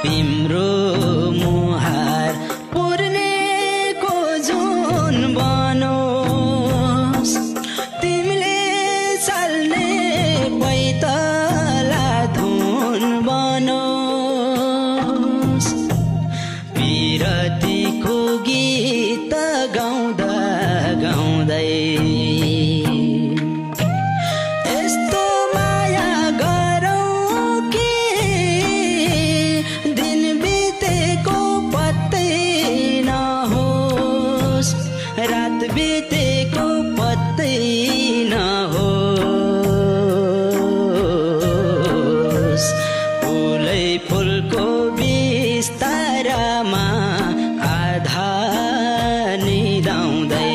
तिम्रो मुहार पुर्नेको जुन बनोस् तिमीले चल्ने पैतला धुन बनोस् पिरतीको गीत गाउँदा गाउँदै रात बितेको पत्तै नहोस् फुलै फुलको बिस्तारामा आधा निदाउँदै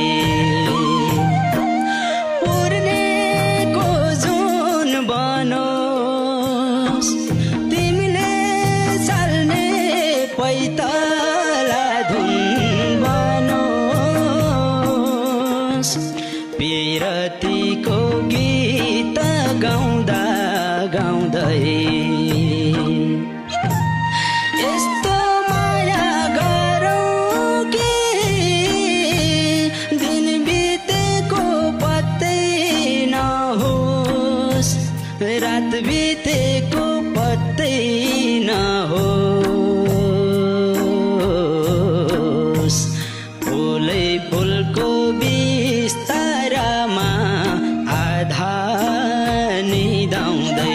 पुर्नेको जुन बनोस् तिमीले चल्ने पैतला धुन पिरतीको गीत गाउँदा गाउँदै यस्तो माया गरौँ कि दिन बितेको पत्तै नहोस् रात बितेको पत्तै नहोस् फुलै फुलको बिस्तारामा आधा निदाउँदै